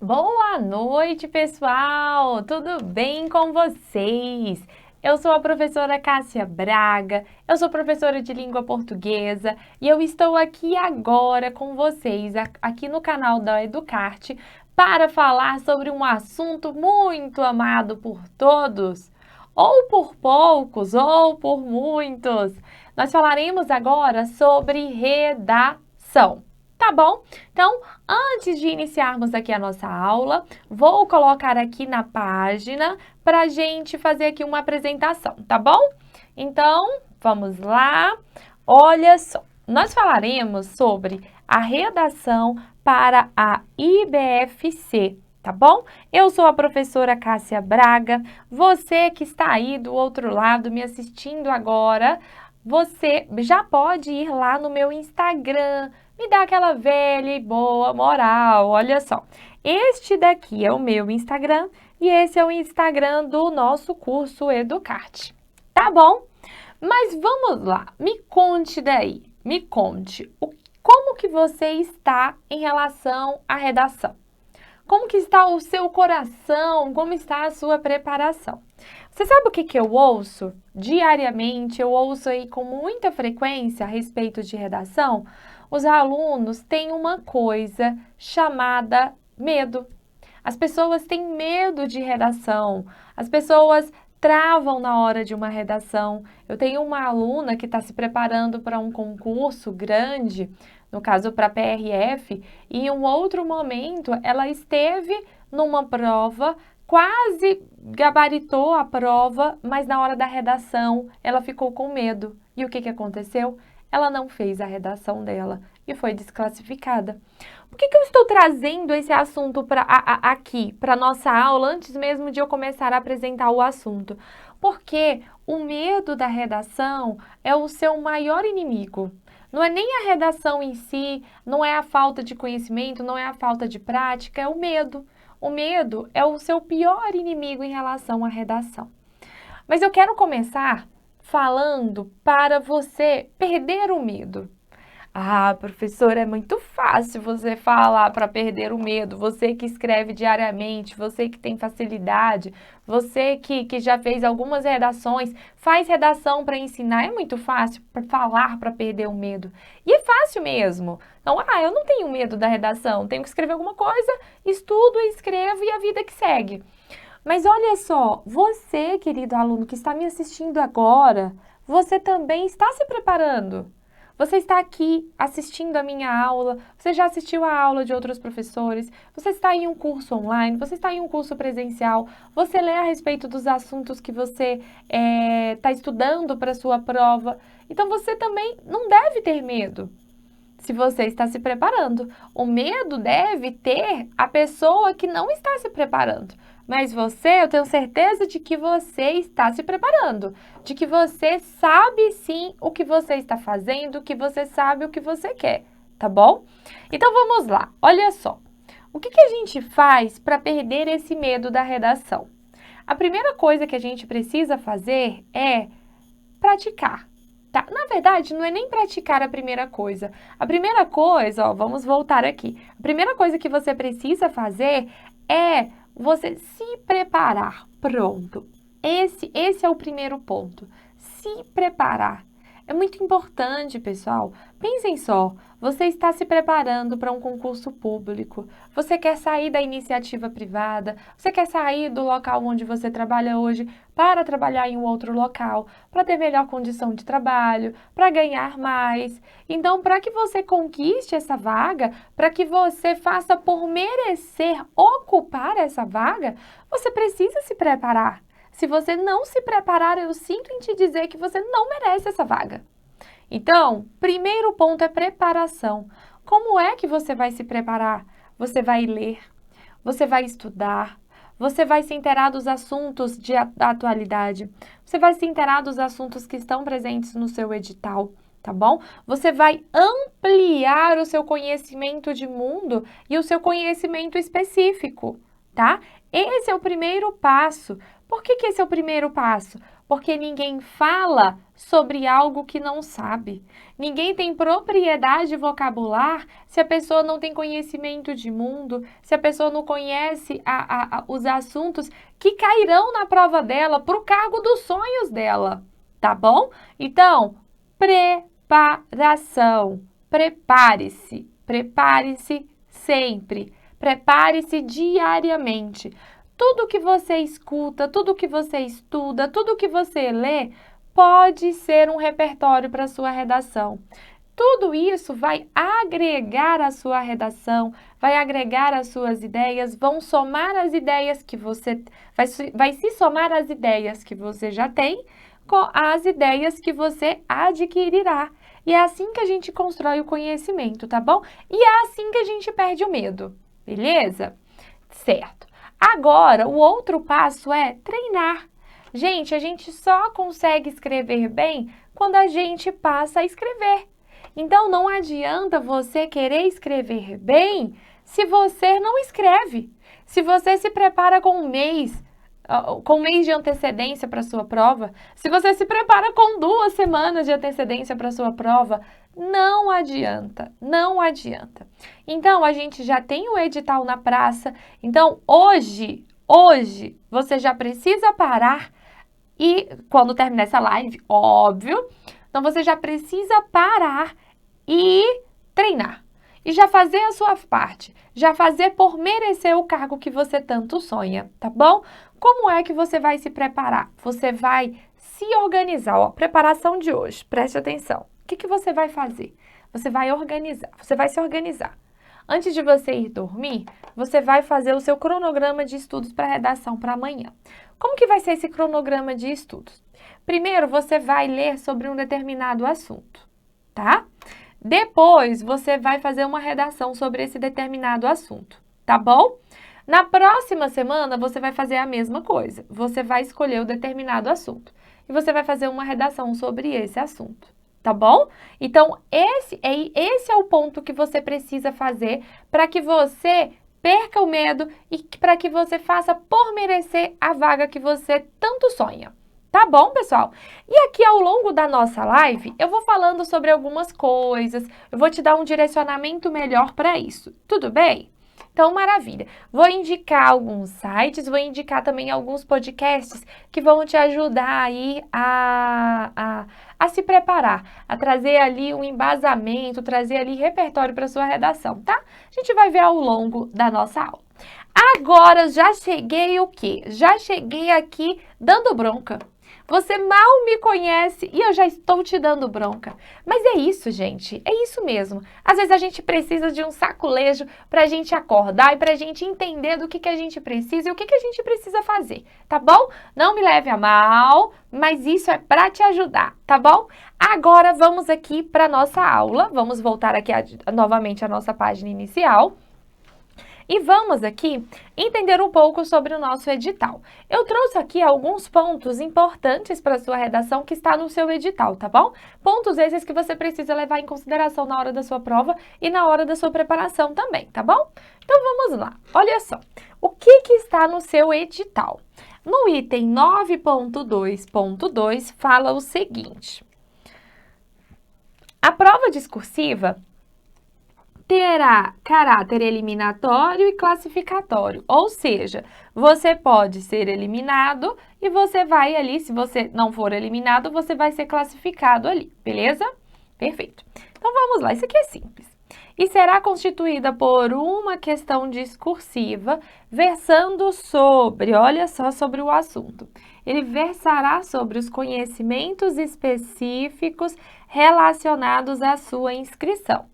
Boa noite, pessoal! Tudo bem com vocês? Eu sou a professora Cássia Braga, eu sou professora de língua portuguesa e eu estou aqui agora com vocês, aqui no canal da Educarte, para falar sobre um assunto muito amado por todos, ou por poucos, ou por muitos. Nós falaremos agora sobre redação, tá bom? Então, antes de iniciarmos aqui a nossa aula, vou colocar aqui na página para a gente fazer aqui uma apresentação, tá bom? Então, vamos lá. Olha só, nós falaremos sobre a redação para a IBFC, tá bom? Eu sou a professora Cássia Braga, você que está aí do outro lado me assistindo agora, você já pode ir lá no meu Instagram, me dá aquela velha e boa moral, olha só. Este daqui é o meu Instagram e esse é o Instagram do nosso curso Educarte, tá bom? Mas vamos lá, me conte daí, me conte, como que você está em relação à redação? Como que está o seu coração? Como está a sua preparação? Você sabe o que eu ouço diariamente? Eu ouço aí com muita frequência a respeito de redação. Os alunos têm uma coisa chamada medo. As pessoas têm medo de redação. As pessoas travam na hora de uma redação. Eu tenho uma aluna que está se preparando para um concurso grande, no caso para a PRF, e em um outro momento ela esteve numa prova, quase gabaritou a prova, mas na hora da redação ela ficou com medo. E o que aconteceu? Ela não fez a redação dela e foi desclassificada. Por que eu estou trazendo esse assunto aqui, para a nossa aula, antes mesmo de eu começar a apresentar o assunto? Porque o medo da redação é o seu maior inimigo. Não é nem a redação em si, não é a falta de conhecimento, não é a falta de prática, é o medo. O medo é o seu pior inimigo em relação à redação. Mas eu quero começar falando para você perder o medo. Ah, professora, é muito fácil você falar para perder o medo. Você que escreve diariamente, você que tem facilidade, você que já fez algumas redações, faz redação para ensinar. É muito fácil para falar para perder o medo. E é fácil mesmo. Então, eu não tenho medo da redação. Tenho que escrever alguma coisa, estudo, escrevo e a vida que segue. Mas olha só, você, querido aluno que está me assistindo agora, você também está se preparando. Você está aqui assistindo a minha aula, você já assistiu a aula de outros professores, você está em um curso online, você está em um curso presencial, você lê a respeito dos assuntos que você está estudando para a sua prova. Então você também não deve ter medo se você está se preparando. O medo deve ter a pessoa que não está se preparando. Mas você, eu tenho certeza de que você está se preparando, de que você sabe sim o que você está fazendo, que você sabe o que você quer, tá bom? Então vamos lá, olha só. O que a gente faz para perder esse medo da redação? A primeira coisa que a gente precisa fazer é praticar. Tá? Na verdade, não é nem praticar a primeira coisa. A primeira coisa, ó, vamos voltar aqui. A primeira coisa que você precisa fazer é você se preparar. Pronto. Esse é o primeiro ponto. Se preparar. É muito importante, pessoal. Pensem só, você está se preparando para um concurso público, você quer sair da iniciativa privada, você quer sair do local onde você trabalha hoje para trabalhar em um outro local, para ter melhor condição de trabalho, para ganhar mais. Então, para que você conquiste essa vaga, para que você faça por merecer ocupar essa vaga, você precisa se preparar. Se você não se preparar, eu sinto em te dizer que você não merece essa vaga. Então, primeiro ponto é preparação. Como é que você vai se preparar? Você vai ler, você vai estudar, você vai se inteirar dos assuntos da atualidade, você vai se inteirar dos assuntos que estão presentes no seu edital, tá bom? Você vai ampliar o seu conhecimento de mundo e o seu conhecimento específico, tá? Esse é o primeiro passo. Por que esse é o primeiro passo? Porque ninguém fala sobre algo que não sabe. Ninguém tem propriedade vocabular se a pessoa não tem conhecimento de mundo, se a pessoa não conhece os assuntos que cairão na prova dela para o cargo dos sonhos dela, tá bom? Então, preparação. Prepare-se. Prepare-se sempre. Prepare-se diariamente. Tudo que você escuta, tudo que você estuda, tudo que você lê, pode ser um repertório para a sua redação. Tudo isso vai agregar a sua redação, vai agregar as suas ideias, vão somar as ideias que você... Vai se somar as ideias que você já tem com as ideias que você adquirirá. E é assim que a gente constrói o conhecimento, tá bom? E é assim que a gente perde o medo, beleza? Certo. Agora, o outro passo é treinar. Gente, a gente só consegue escrever bem quando a gente passa a escrever. Então, não adianta você querer escrever bem se você não escreve. Se você se prepara com um mês de antecedência para a sua prova, se você se prepara com 2 semanas de antecedência para a sua prova, não adianta, não adianta. Então, a gente já tem o edital na praça. Então, hoje, você já precisa parar e, quando terminar essa live, óbvio, então você já precisa parar e treinar. E já fazer a sua parte, já fazer por merecer o cargo que você tanto sonha, tá bom? Como é que você vai se preparar? Você vai se organizar, ó, preparação de hoje, preste atenção. O que você vai fazer? Você vai organizar, você vai se organizar. Antes de você ir dormir, você vai fazer o seu cronograma de estudos para redação para amanhã. Como que vai ser esse cronograma de estudos? Primeiro, você vai ler sobre um determinado assunto, tá? Depois, você vai fazer uma redação sobre esse determinado assunto, tá bom? Na próxima semana, você vai fazer a mesma coisa. Você vai escolher o determinado assunto e você vai fazer uma redação sobre esse assunto, tá bom? Então, esse é o ponto que você precisa fazer para que você perca o medo e para que você faça por merecer a vaga que você tanto sonha. Tá bom, pessoal? E aqui ao longo da nossa live, eu vou falando sobre algumas coisas, eu vou te dar um direcionamento melhor para isso. Tudo bem? Então, maravilha. Vou indicar alguns sites, vou indicar também alguns podcasts que vão te ajudar aí a se preparar, a trazer ali um embasamento, trazer ali repertório para sua redação, tá? A gente vai ver ao longo da nossa aula. Agora, já cheguei o quê? Já cheguei aqui dando bronca. Você mal me conhece e eu já estou te dando bronca. Mas é isso, gente. É isso mesmo. Às vezes a gente precisa de um saculejo para a gente acordar e para a gente entender do que a gente precisa e o que a gente precisa fazer, tá bom? Não me leve a mal, mas isso é para te ajudar, tá bom? Agora vamos aqui para nossa aula. Vamos voltar aqui novamente à nossa página inicial. E vamos aqui entender um pouco sobre o nosso edital. Eu trouxe aqui alguns pontos importantes para a sua redação que está no seu edital, tá bom? Pontos esses que você precisa levar em consideração na hora da sua prova e na hora da sua preparação também, tá bom? Então vamos lá, olha só. O que está no seu edital? No item 9.2.2 fala o seguinte. A prova discursiva terá caráter eliminatório e classificatório, ou seja, você pode ser eliminado e você vai ali, se você não for eliminado, você vai ser classificado ali, beleza? Perfeito. Então vamos lá, isso aqui é simples. E será constituída por uma questão discursiva versando sobre, olha só, sobre o assunto. Ele versará sobre os conhecimentos específicos relacionados à sua inscrição.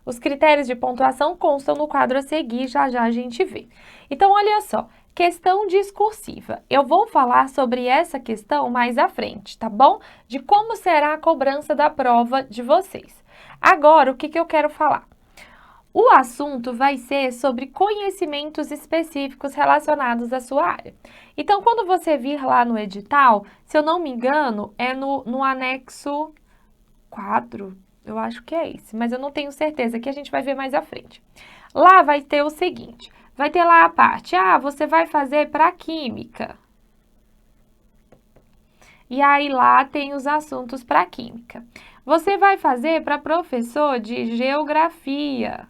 Os critérios de pontuação constam no quadro a seguir, já a gente vê. Então, olha só, questão discursiva. Eu vou falar sobre essa questão mais à frente, tá bom? De como será a cobrança da prova de vocês. Agora, o que eu quero falar? O assunto vai ser sobre conhecimentos específicos relacionados à sua área. Então, quando você vir lá no edital, se eu não me engano, é no anexo 4, eu acho que é esse, mas eu não tenho certeza, que a gente vai ver mais à frente. Lá vai ter o seguinte, vai ter lá a parte, você vai fazer para química. e aí lá tem os assuntos para química. Você vai fazer para professor de geografia.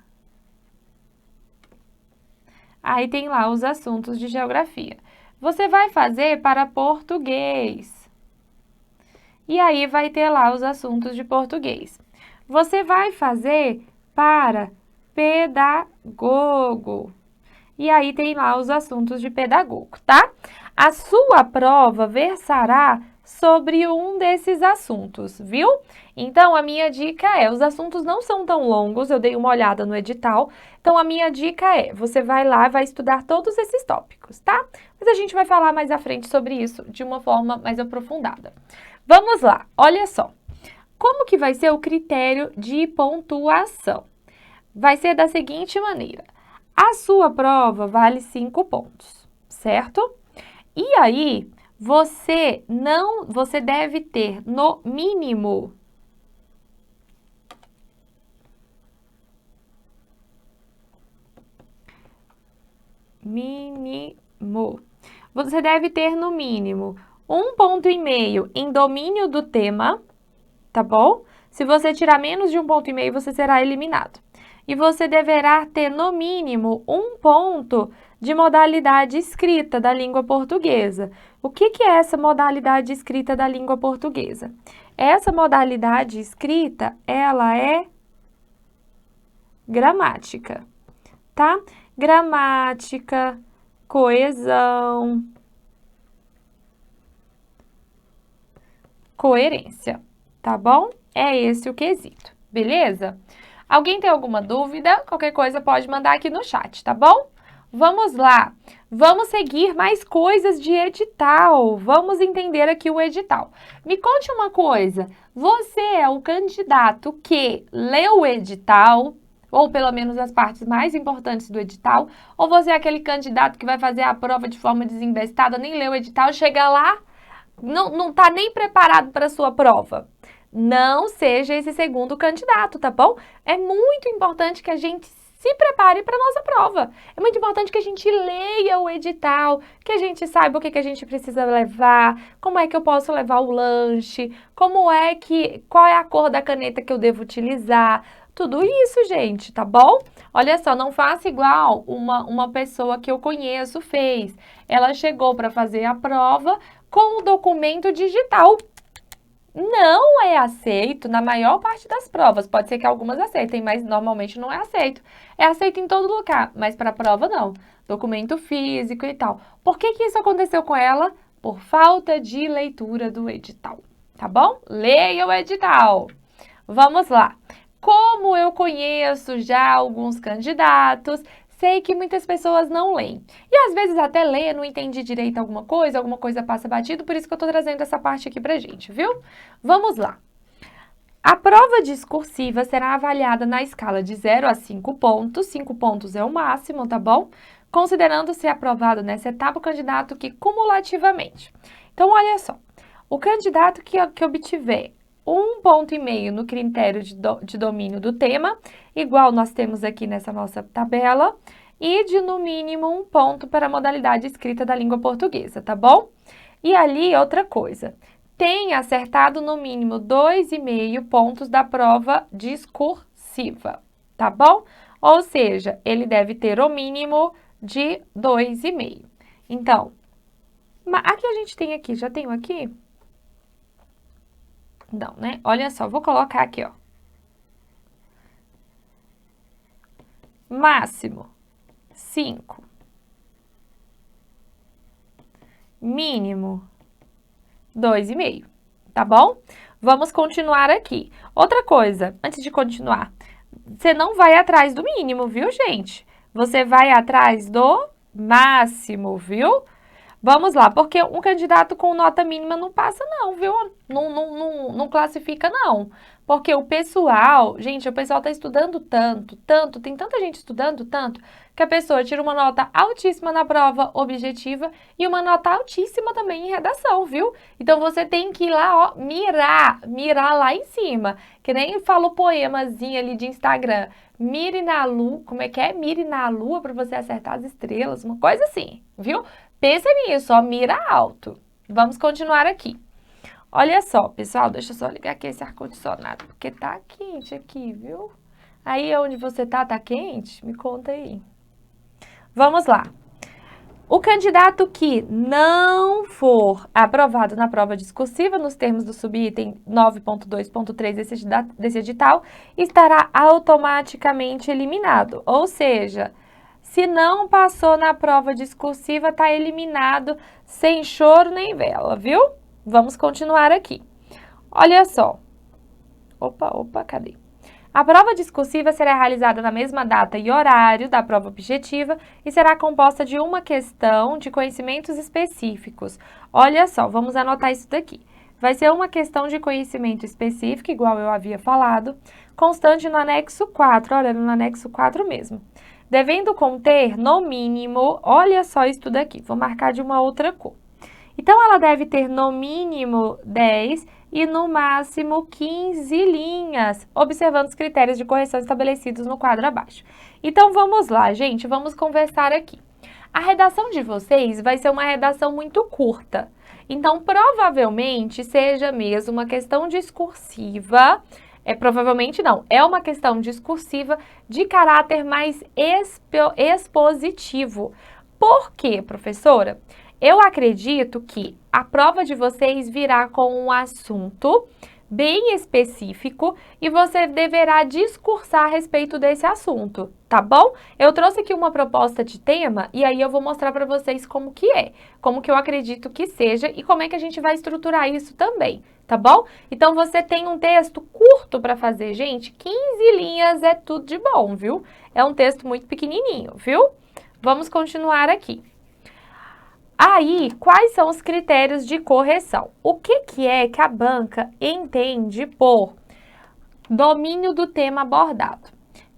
Aí tem lá os assuntos de geografia. Você vai fazer para português. E aí vai ter lá os assuntos de português. Você vai fazer para pedagogo. E aí tem lá os assuntos de pedagogo, tá? A sua prova versará sobre um desses assuntos, viu? Então, a minha dica é, os assuntos não são tão longos, eu dei uma olhada no edital, então a minha dica é, você vai lá e vai estudar todos esses tópicos, tá? Mas a gente vai falar mais à frente sobre isso de uma forma mais aprofundada. Vamos lá, olha só. Como que vai ser o critério de pontuação? Vai ser da seguinte maneira. A sua prova vale 5 pontos, certo? E aí, você deve ter no mínimo você deve ter no mínimo 1,5 ponto em domínio do tema, tá bom? Se você tirar menos de 1,5 ponto, você será eliminado. E você deverá ter, no mínimo, 1 ponto de modalidade escrita da língua portuguesa. O que é essa modalidade escrita da língua portuguesa? Essa modalidade escrita, ela é gramática, tá? Gramática, coesão, coerência, tá bom? É esse o quesito, beleza? Alguém tem alguma dúvida? Qualquer coisa pode mandar aqui no chat, tá bom? Vamos lá, vamos seguir mais coisas de edital, vamos entender aqui o edital. Me conte uma coisa, você é o candidato que leu o edital, ou pelo menos as partes mais importantes do edital, ou você é aquele candidato que vai fazer a prova de forma desembestada, nem leu o edital, chega lá, não está nem preparado para a sua prova? Não seja esse segundo candidato, tá bom? É muito importante que a gente se prepare para a nossa prova. É muito importante que a gente leia o edital, que a gente saiba o que a gente precisa levar, como é que eu posso levar o lanche, qual é a cor da caneta que eu devo utilizar. Tudo isso, gente, tá bom? Olha só, não faça igual uma pessoa que eu conheço fez. Ela chegou para fazer a prova com o documento digital. Não é aceito na maior parte das provas. Pode ser que algumas aceitem, mas normalmente não é aceito. É aceito em todo lugar, mas para a prova não. Documento físico e tal. Por que isso aconteceu com ela? Por falta de leitura do edital, tá bom? Leia o edital. Vamos lá. Como eu conheço já alguns candidatos, sei que muitas pessoas não leem. E às vezes até lê, não entende direito alguma coisa passa batido, por isso que eu tô trazendo essa parte aqui pra gente, viu? Vamos lá. A prova discursiva será avaliada na escala de 0 a 5 pontos, 5 pontos é o máximo, tá bom? Considerando ser aprovado nessa etapa o candidato que cumulativamente. Então, olha só, o candidato que obtiver 1,5 ponto no critério de domínio do tema, igual nós temos aqui nessa nossa tabela, e de no mínimo 1 ponto para a modalidade escrita da língua portuguesa, tá bom? E ali, outra coisa, tem acertado no mínimo 2,5 pontos da prova discursiva, tá bom? Ou seja, ele deve ter o mínimo de 2,5. Então, aqui a gente tem aqui, já tenho aqui? Não, né? Olha só, vou colocar aqui, ó. Máximo, 5. Mínimo, 2,5, tá bom? Vamos continuar aqui. Outra coisa, antes de continuar, você não vai atrás do mínimo, viu, gente? Você vai atrás do máximo, viu? Vamos lá, porque um candidato com nota mínima não passa não, viu? Não classifica não. Porque o pessoal, gente, o pessoal tá estudando tanto, tem tanta gente estudando tanto, que a pessoa tira uma nota altíssima na prova objetiva e uma nota altíssima também em redação, viu? Então você tem que ir lá, ó, mirar lá em cima. Que nem fala o poemazinho ali de Instagram. Mire na lua, como é que é? Mire na lua para você acertar as estrelas, uma coisa assim, viu? Pensa nisso, ó, mira alto. Vamos continuar aqui. Olha só, pessoal, deixa eu só ligar aqui esse ar-condicionado, porque tá quente aqui, viu? Aí onde você tá quente? Me conta aí. Vamos lá. O candidato que não for aprovado na prova discursiva, nos termos do subitem 9.2.3 desse edital, estará automaticamente eliminado. Ou seja, se não passou na prova discursiva, está eliminado sem choro nem vela, viu? Vamos continuar aqui. Olha só. Opa, cadê? A prova discursiva será realizada na mesma data e horário da prova objetiva e será composta de uma questão de conhecimentos específicos. Olha só, vamos anotar isso daqui. Vai ser uma questão de conhecimento específico, igual eu havia falado, constante no anexo 4, olha, no anexo 4 mesmo. Devendo conter, no mínimo, olha só isso daqui, vou marcar de uma outra cor. Então, ela deve ter no mínimo 10 e no máximo 15 linhas, observando os critérios de correção estabelecidos no quadro abaixo. Então, vamos lá, gente, vamos conversar aqui. A redação de vocês vai ser uma redação muito curta. Então, provavelmente, seja mesmo uma questão discursiva, provavelmente não, é uma questão discursiva de caráter mais expositivo. Por quê, professora? Eu acredito que a prova de vocês virá com um assunto bem específico e você deverá discursar a respeito desse assunto, tá bom? Eu trouxe aqui uma proposta de tema e aí eu vou mostrar para vocês como que é, como que eu acredito que seja e como é que a gente vai estruturar isso também, tá bom? Então você tem um texto curto para fazer, gente, 15 linhas é tudo de bom, viu? É um texto muito pequenininho, viu? Vamos continuar aqui. Aí, quais são os critérios de correção? O que é que a banca entende por domínio do tema abordado?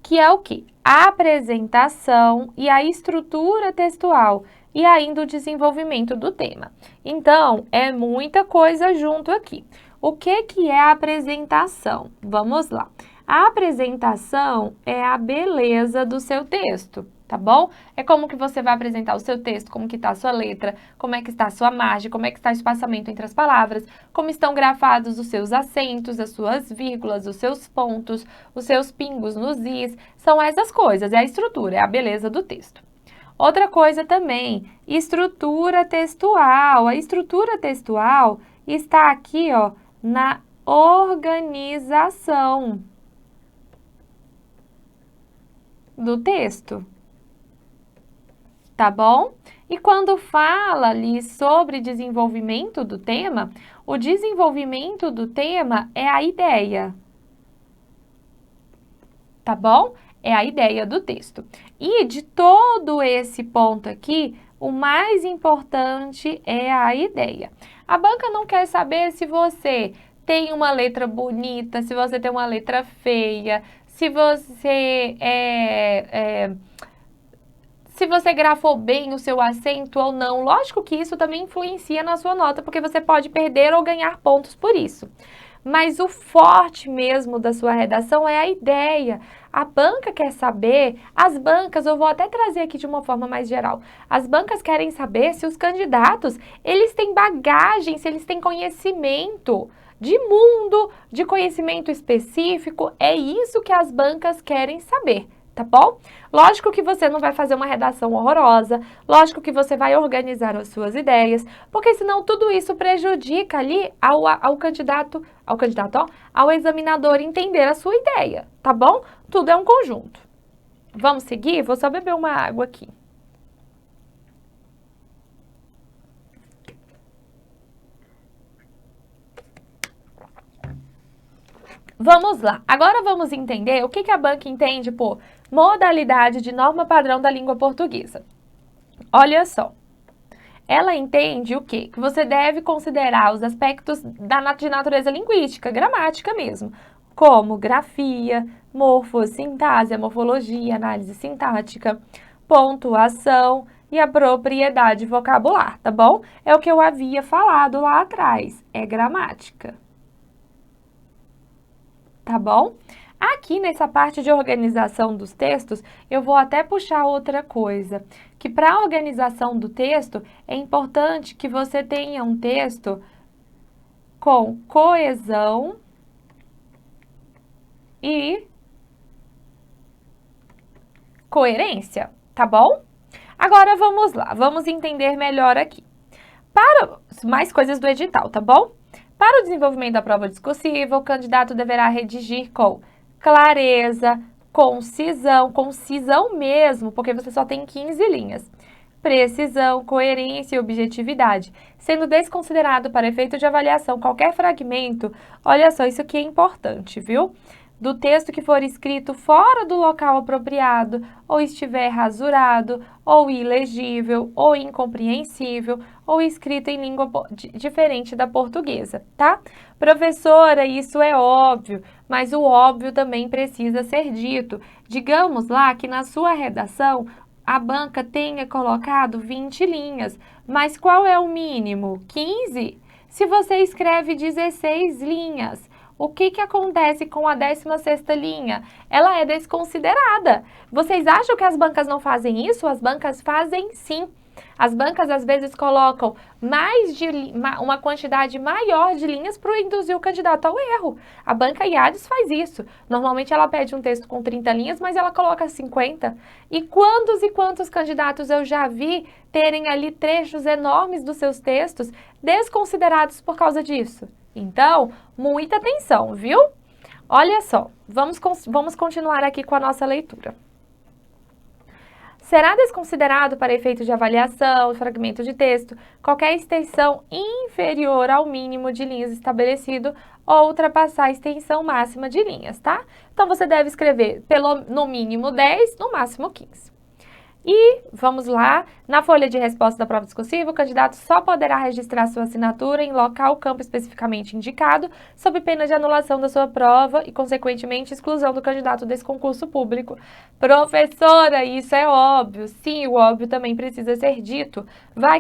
Que é o quê? A apresentação e a estrutura textual e ainda o desenvolvimento do tema. Então, é muita coisa junto aqui. O que é a apresentação? Vamos lá. A apresentação é a beleza do seu texto, tá bom? É como que você vai apresentar o seu texto, como que está a sua letra, como é que está a sua margem, como é que está o espaçamento entre as palavras, como estão grafados os seus acentos, as suas vírgulas, os seus pontos, os seus pingos nos is, são essas coisas, é a estrutura, é a beleza do texto. Outra coisa também, estrutura textual. A estrutura textual está aqui, ó, na organização do texto, tá bom? E quando fala ali sobre desenvolvimento do tema, o desenvolvimento do tema é a ideia, tá bom? É a ideia do texto. E de todo esse ponto aqui, o mais importante é a ideia. A banca não quer saber se você tem uma letra bonita, se você tem uma letra feia, se você se você grafou bem o seu acento ou não. Lógico que isso também influencia na sua nota, porque você pode perder ou ganhar pontos por isso. Mas o forte mesmo da sua redação é a ideia. A banca quer saber, as bancas, eu vou até trazer aqui de uma forma mais geral, as bancas querem saber se os candidatos, eles têm bagagem, se eles têm conhecimento de mundo, de conhecimento específico, é isso que as bancas querem saber, tá bom? Lógico que você não vai fazer uma redação horrorosa, lógico que você vai organizar as suas ideias, porque senão tudo isso prejudica ali ao candidato, ó, ao examinador entender a sua ideia, tá bom? Tudo é um conjunto. Vamos seguir? Vou só beber uma água aqui. Vamos lá, agora vamos entender o que a banca entende por modalidade de norma padrão da língua portuguesa. Olha só, ela entende o quê? Que você deve considerar os aspectos de natureza linguística, gramática mesmo, como grafia, morfossintase, morfologia, análise sintática, pontuação e a propriedade vocabular, tá bom? É o que eu havia falado lá atrás, é gramática. Tá bom? Aqui nessa parte de organização dos textos, eu vou até puxar outra coisa, que para a organização do texto, é importante que você tenha um texto com coesão e coerência, tá bom? Agora vamos lá, vamos entender melhor aqui. Para mais coisas do edital, tá bom? Para o desenvolvimento da prova discursiva, o candidato deverá redigir com clareza, concisão mesmo, porque você só tem 15 linhas, precisão, coerência e objetividade, sendo desconsiderado para efeito de avaliação qualquer fragmento, olha só, isso aqui é importante, viu? Do texto que for escrito fora do local apropriado, ou estiver rasurado, ou ilegível, ou incompreensível, ou escrito em língua diferente da portuguesa, tá? Professora, isso é óbvio, mas o óbvio também precisa ser dito. Digamos lá que na sua redação a banca tenha colocado 20 linhas, mas qual é o mínimo? 15? Se você escreve 16 linhas, o que acontece com a 16ª linha? Ela é desconsiderada. Vocês acham que as bancas não fazem isso? As bancas fazem sim. As bancas às vezes colocam uma quantidade maior de linhas para induzir o candidato ao erro. A banca IADES faz isso. Normalmente ela pede um texto com 30 linhas, mas ela coloca 50. E quantos candidatos eu já vi terem ali trechos enormes dos seus textos desconsiderados por causa disso? Então, muita atenção, viu? Olha só, vamos continuar aqui com a nossa leitura. Será desconsiderado para efeito de avaliação, fragmento de texto, qualquer extensão inferior ao mínimo de linhas estabelecido ou ultrapassar a extensão máxima de linhas, tá? Então, você deve escrever no mínimo 10, no máximo 15. E, vamos lá, na folha de resposta da prova discursiva, o candidato só poderá registrar sua assinatura em local campo especificamente indicado, sob pena de anulação da sua prova e, consequentemente, exclusão do candidato desse concurso público. Professora, isso é óbvio. Sim, o óbvio também precisa ser dito. Vai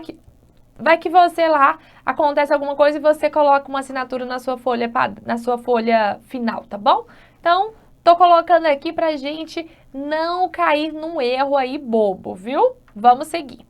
que você lá, acontece alguma coisa e você coloca uma assinatura na sua folha final, tá bom? Então, tô colocando aqui pra gente não cair num erro aí bobo, viu? Vamos seguir.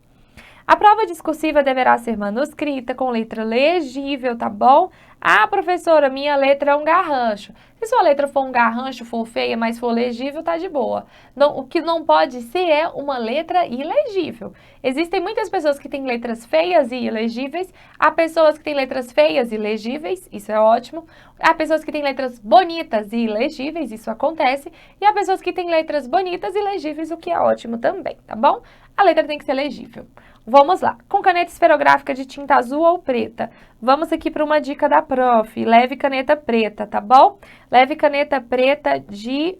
A prova discursiva deverá ser manuscrita com letra legível, tá bom? Ah, professora, minha letra é um garrancho. Se sua letra for um garrancho, for feia, mas for legível, tá de boa. Não, o que não pode ser é uma letra ilegível. Existem muitas pessoas que têm letras feias e ilegíveis, há pessoas que têm letras feias e legíveis, isso é ótimo. Há pessoas que têm letras bonitas e ilegíveis, isso acontece. E há pessoas que têm letras bonitas e legíveis, o que é ótimo também, tá bom? A letra tem que ser legível. Vamos lá, com caneta esferográfica de tinta azul ou preta. Vamos aqui para uma dica da prof. Leve caneta preta, tá bom? Leve caneta preta de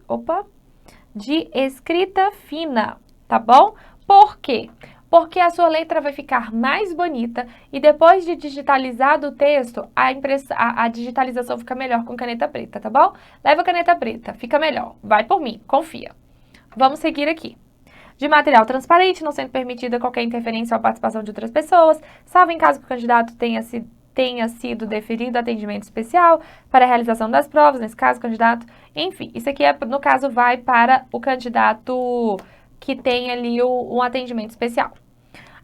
escrita fina, tá bom? Por quê? Porque a sua letra vai ficar mais bonita e depois de digitalizado o texto, a digitalização fica melhor com caneta preta, tá bom? Leva a caneta preta, fica melhor. Vai por mim, confia. Vamos seguir aqui. De material transparente, não sendo permitida qualquer interferência ou participação de outras pessoas, salvo em caso que o candidato tenha sido deferido atendimento especial para a realização das provas, nesse caso, candidato, enfim, isso aqui, no caso, vai para o candidato que tem ali um atendimento especial.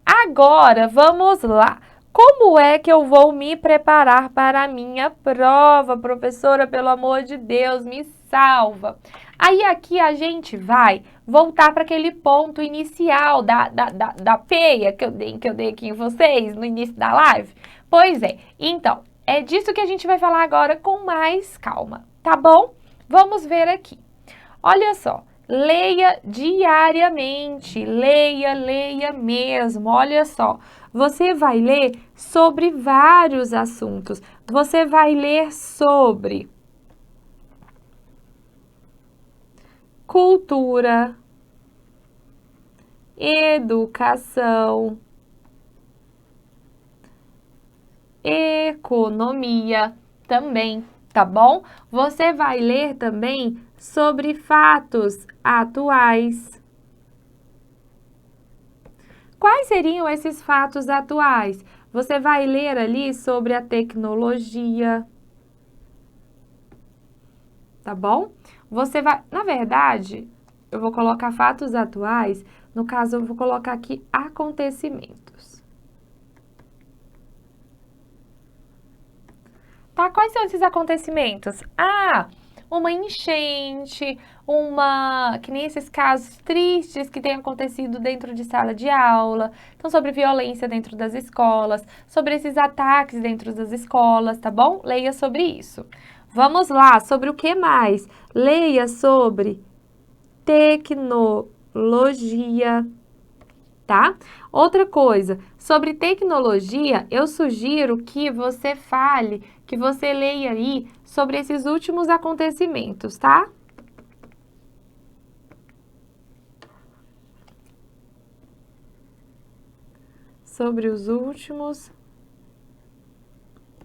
Agora, vamos lá. Como é que eu vou me preparar para a minha prova, professora? Pelo amor de Deus, me salva. Aí aqui a gente vai voltar para aquele ponto inicial da peia que eu dei aqui em vocês no início da live. Pois é, então, é disso que a gente vai falar agora com mais calma, tá bom? Vamos ver aqui. Olha só. Leia diariamente, leia mesmo, olha só. Você vai ler sobre vários assuntos. Você vai ler sobre cultura, educação, economia também, tá bom? Você vai ler também sobre fatos atuais. Quais seriam esses fatos atuais? Você vai ler ali sobre a tecnologia, tá bom? Você vai, na verdade, eu vou colocar fatos atuais, no caso eu vou colocar aqui acontecimentos. tá? Quais são esses acontecimentos? Ah, uma enchente, que nem esses casos tristes que têm acontecido dentro de sala de aula. Então, sobre violência dentro das escolas, sobre esses ataques dentro das escolas, tá bom? Leia sobre isso. Vamos lá, sobre o que mais? Leia sobre tecnologia, tá? Outra coisa, sobre tecnologia, eu sugiro que você fale, que você leia aí sobre esses últimos acontecimentos, tá? Sobre os últimos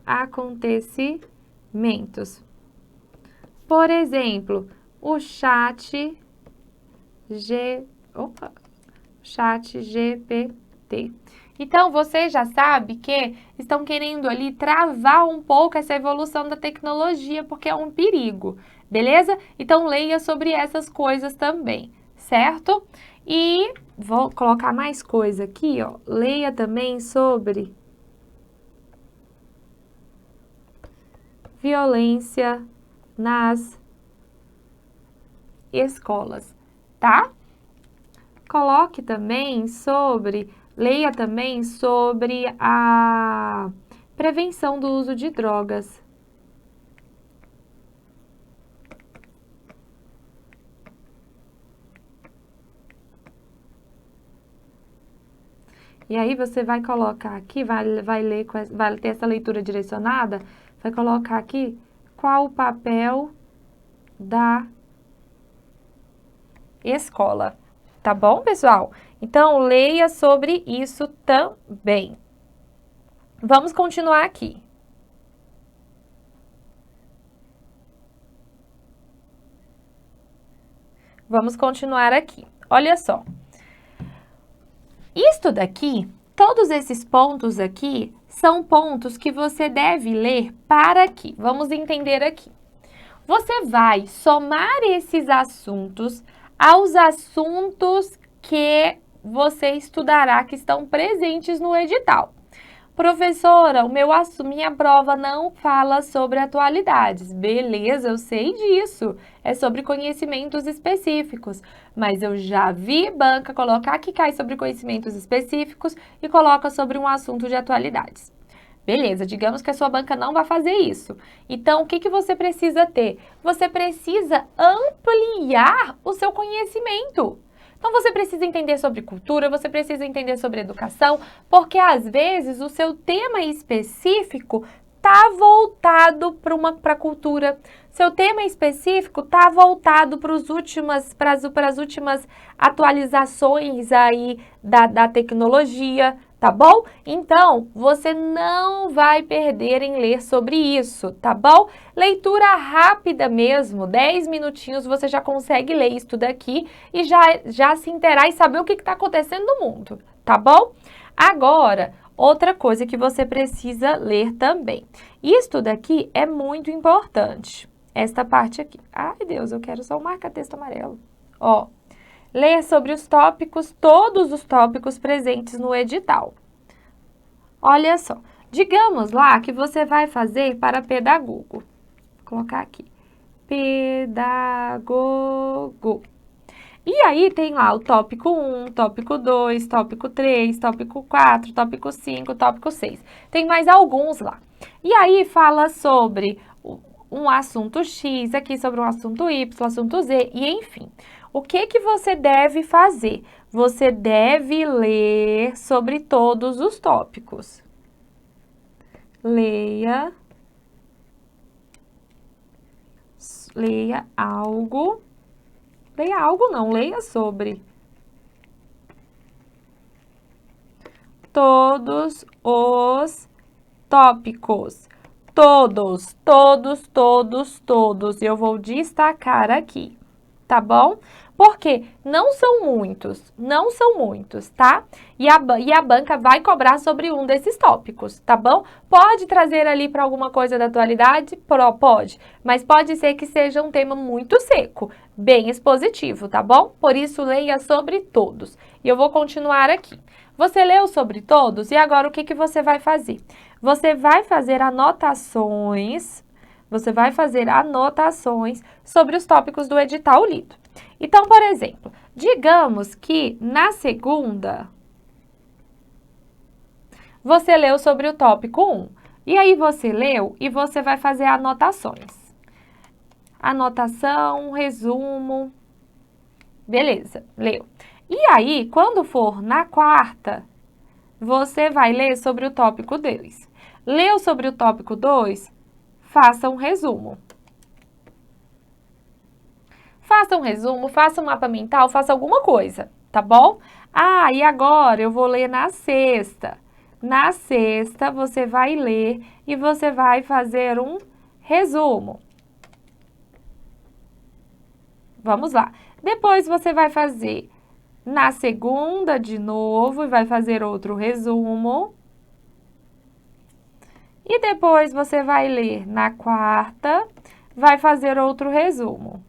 acontecimentos. Por exemplo, o chat GPT. Então, você já sabe que estão querendo ali travar um pouco essa evolução da tecnologia, porque é um perigo, beleza? Então, leia sobre essas coisas também, certo? E vou colocar mais coisa aqui, ó. Leia também sobre violência nas escolas, tá? Coloque também leia também sobre a prevenção do uso de drogas. E aí você vai colocar aqui, vai ter essa leitura direcionada, vai colocar aqui qual o papel da escola. Tá bom, pessoal? Então, leia sobre isso também. Vamos continuar aqui. Vamos continuar aqui. Olha só. Isto daqui, todos esses pontos aqui, são pontos que você deve ler para aqui. Vamos entender aqui. Você vai somar esses assuntos aos assuntos que você estudará que estão presentes no edital. Professora, minha prova não fala sobre atualidades. Beleza, eu sei disso. É sobre conhecimentos específicos. Mas eu já vi banca colocar que cai sobre conhecimentos específicos e coloca sobre um assunto de atualidades. Beleza, digamos que a sua banca não vai fazer isso. Então, o que você precisa ter? Você precisa ampliar o seu conhecimento. Então, você precisa entender sobre cultura, você precisa entender sobre educação, porque às vezes o seu tema específico está voltado para a cultura. Seu tema específico está voltado para as últimas atualizações aí da tecnologia, tá bom? Então, você não vai perder em ler sobre isso, tá bom? Leitura rápida mesmo, 10 minutinhos você já consegue ler isso daqui e já se inteirar e saber o que está acontecendo no mundo, tá bom? Agora, outra coisa que você precisa ler também. Isto daqui é muito importante, esta parte aqui. Ai, Deus, eu quero só um marca-texto amarelo. Ó, ler sobre os tópicos, todos os tópicos presentes no edital. Olha só, digamos lá que você vai fazer para pedagogo. Vou colocar aqui, pedagogo. E aí tem lá o tópico 1, tópico 2, tópico 3, tópico 4, tópico 5, tópico 6. Tem mais alguns lá. E aí fala sobre um assunto X, aqui sobre um assunto Y, assunto Z, e enfim. O que você deve fazer? Você deve ler sobre todos os tópicos. Leia algo. Leia algo não, leia sobre todos os tópicos. Todos. Eu vou destacar aqui, tá bom? Porque não são muitos, tá? E a banca vai cobrar sobre um desses tópicos, tá bom? Pode trazer ali para alguma coisa da atualidade? Pode, mas pode ser que seja um tema muito seco, bem expositivo, tá bom? Por isso, leia sobre todos. E eu vou continuar aqui. Você leu sobre todos e agora o que você vai fazer? Você vai fazer anotações, sobre os tópicos do edital lido. Então, por exemplo, digamos que na segunda você leu sobre o tópico 1. E aí você leu e você vai fazer anotações. Anotação, resumo. Beleza, leu. E aí, quando for na quarta, você vai ler sobre o tópico 2. Leu sobre o tópico 2? Faça um resumo. Faça um resumo, faça um mapa mental, faça alguma coisa, tá bom? Ah, e agora eu vou ler na sexta. Na sexta, você vai ler e você vai fazer um resumo. Vamos lá. Depois você vai fazer na segunda de novo e vai fazer outro resumo. E depois você vai ler na quarta, vai fazer outro resumo.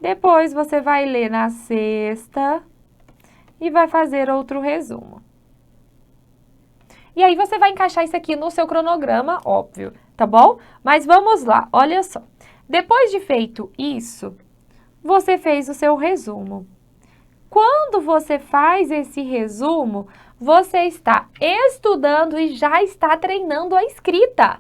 Depois você vai ler na sexta e vai fazer outro resumo. E aí você vai encaixar isso aqui no seu cronograma, óbvio, tá bom? Mas vamos lá, olha só. Depois de feito isso, você fez o seu resumo. Quando você faz esse resumo, você está estudando e já está treinando a escrita.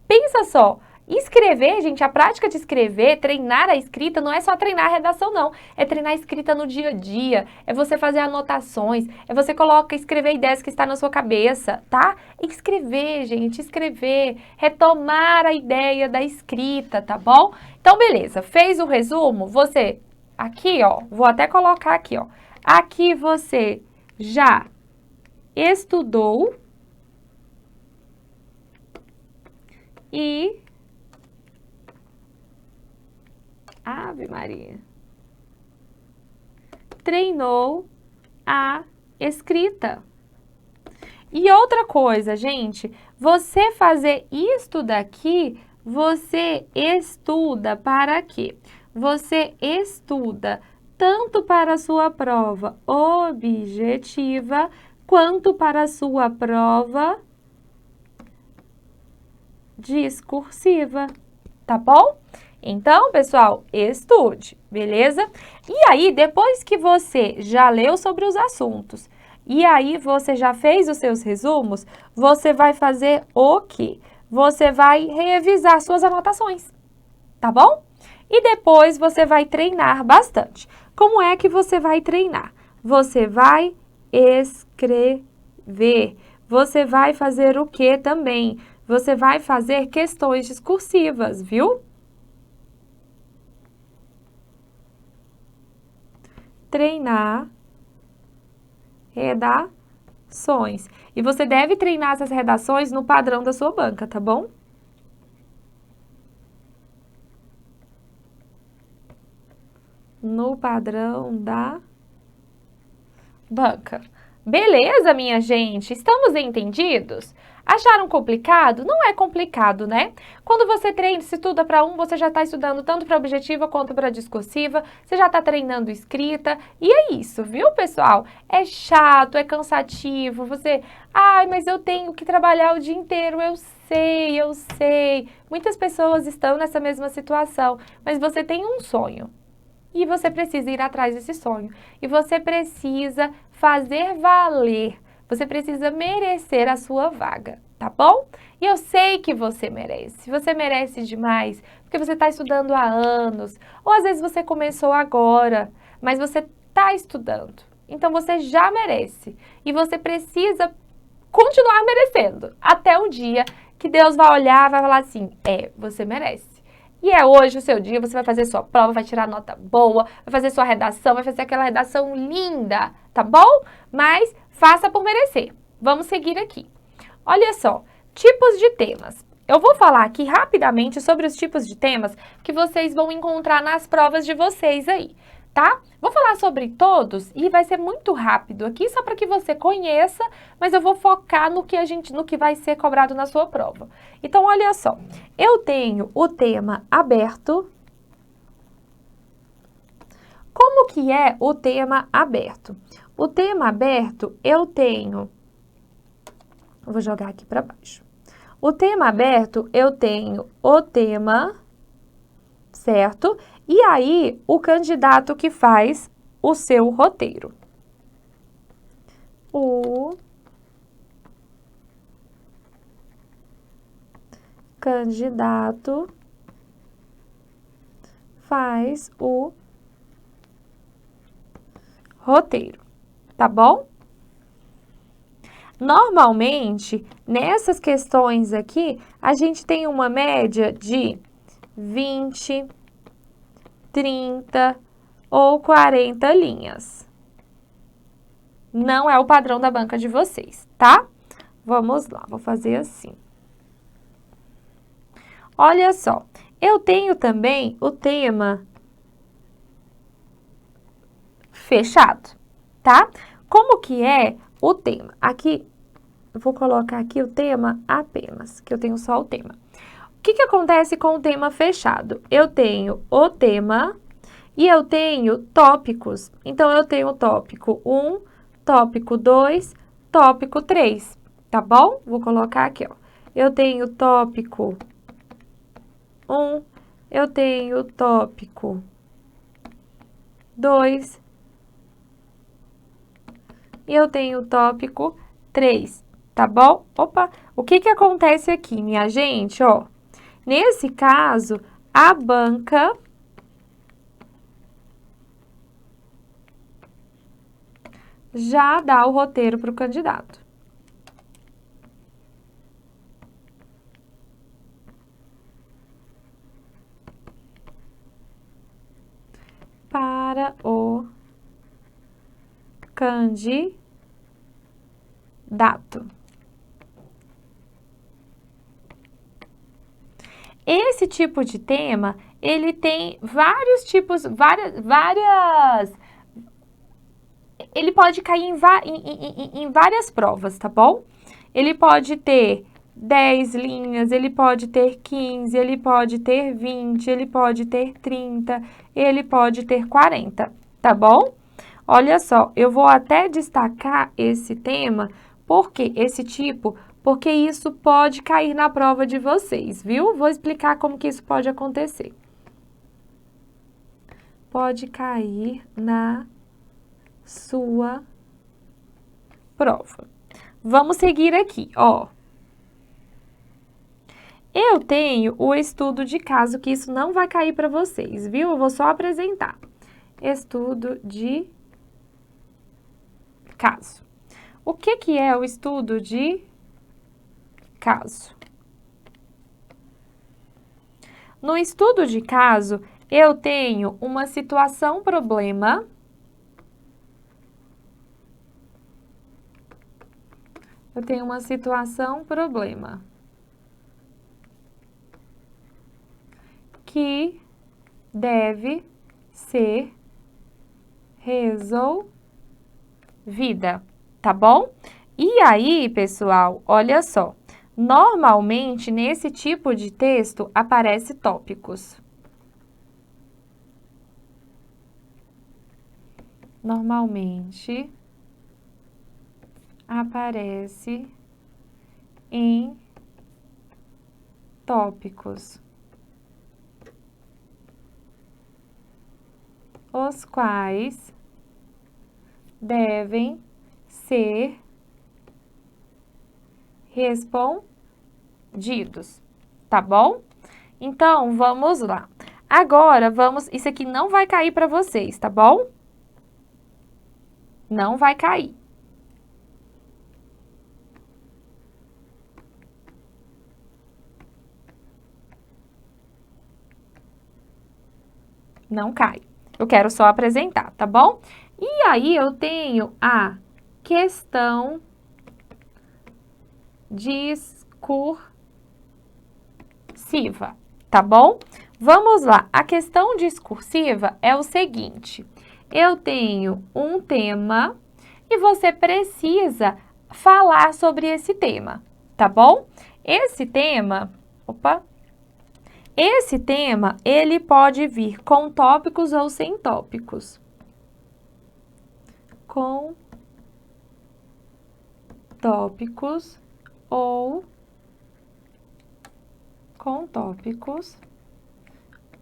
Pensa só, escrever, gente, a prática de escrever, treinar a escrita, não é só treinar a redação, não. É treinar a escrita no dia a dia, é você fazer anotações, é você escrever ideias que estão na sua cabeça, tá? Escrever, gente, escrever, retomar a ideia da escrita, tá bom? Então, beleza, fez o resumo, você, aqui, ó, vou até colocar aqui, ó. Aqui você já estudou e... Ave Maria. Treinou a escrita. E outra coisa, gente, você fazer isto daqui, você estuda para quê? Você estuda tanto para a sua prova objetiva, quanto para a sua prova discursiva, tá bom? Então, pessoal, estude, beleza? E aí, depois que você já leu sobre os assuntos, e aí você já fez os seus resumos, você vai fazer o quê? Você vai revisar suas anotações, tá bom? E depois você vai treinar bastante. Como é que você vai treinar? Você vai escrever. Você vai fazer o quê também? Você vai fazer questões discursivas, viu? Treinar redações. E você deve treinar essas redações no padrão da sua banca, tá bom? No padrão da banca. Beleza, minha gente? Estamos entendidos? Acharam complicado? Não é complicado, né? Quando você treina, se estuda para um, você já está estudando tanto para objetiva quanto para discursiva, você já está treinando escrita, e é isso, viu, pessoal? É chato, é cansativo, você... Ai, mas eu tenho que trabalhar o dia inteiro, eu sei, eu sei. Muitas pessoas estão nessa mesma situação, mas você tem um sonho. E você precisa ir atrás desse sonho. E você precisa fazer valer. Você precisa merecer a sua vaga, tá bom? E eu sei que você merece. Você merece demais, porque você está estudando há anos. Ou às vezes você começou agora, mas você está estudando. Então você já merece. E você precisa continuar merecendo. Até o dia que Deus vai olhar e vai falar assim, você merece. E é hoje o seu dia, você vai fazer sua prova, vai tirar nota boa, vai fazer sua redação, vai fazer aquela redação linda, tá bom? Mas faça por merecer. Vamos seguir aqui. Olha só, tipos de temas. Eu vou falar aqui rapidamente sobre os tipos de temas que vocês vão encontrar nas provas de vocês aí, tá? Vou falar sobre todos e vai ser muito rápido aqui, só para que você conheça, mas eu vou focar no que vai ser cobrado na sua prova. Então, olha só, eu tenho o tema aberto. Como que é o tema aberto? O tema aberto, eu tenho... Eu vou jogar aqui para baixo. O tema aberto, eu tenho o tema, certo? E aí, o candidato que faz o seu roteiro. O candidato faz o roteiro, tá bom? Normalmente, nessas questões aqui, a gente tem uma média de 20, 30 ou 40 linhas. Não é o padrão da banca de vocês, tá? Vamos lá, vou fazer assim. Olha só, eu tenho também o tema fechado, tá? Como que é o tema? Aqui, eu vou colocar aqui o tema apenas, que eu tenho só o tema. O que que acontece com o tema fechado? Eu tenho o tema e eu tenho tópicos. Então, eu tenho o tópico 1, tópico 2, tópico 3, tá bom? Vou colocar aqui, ó. Eu tenho tópico 1, eu tenho tópico 2 e eu tenho tópico 3, tá bom? Opa, o que que acontece aqui, minha gente, ó? Nesse caso, a banca já dá o roteiro para o candidato. Para o candidato. Esse tipo de tema, ele tem vários tipos, ele pode cair em várias provas, tá bom? Ele pode ter 10 linhas, ele pode ter 15, ele pode ter 20, ele pode ter 30, ele pode ter 40, tá bom? Olha só, eu vou até destacar esse tema, porque isso pode cair na prova de vocês, viu? Vou explicar como que isso pode acontecer. Pode cair na sua prova. Vamos seguir aqui, ó. Eu tenho o estudo de caso, que isso não vai cair para vocês, viu? Eu vou só apresentar. Estudo de caso. O que que é o estudo de caso? No estudo de caso, eu tenho uma situação problema que deve ser resolvida, tá bom? E aí, pessoal, olha só. Normalmente, nesse tipo de texto, aparece tópicos. Normalmente, aparece em tópicos, os quais devem ser respondidos, tá bom? Então, vamos lá. Agora, isso aqui não vai cair para vocês, tá bom? Não vai cair. Não cai. Eu quero só apresentar, tá bom? E aí, eu tenho a questão discursiva, tá bom? Vamos lá. A questão discursiva é o seguinte. Eu tenho um tema e você precisa falar sobre esse tema, tá bom? Esse tema, ele pode vir com tópicos ou sem tópicos. Com tópicos ou com tópicos,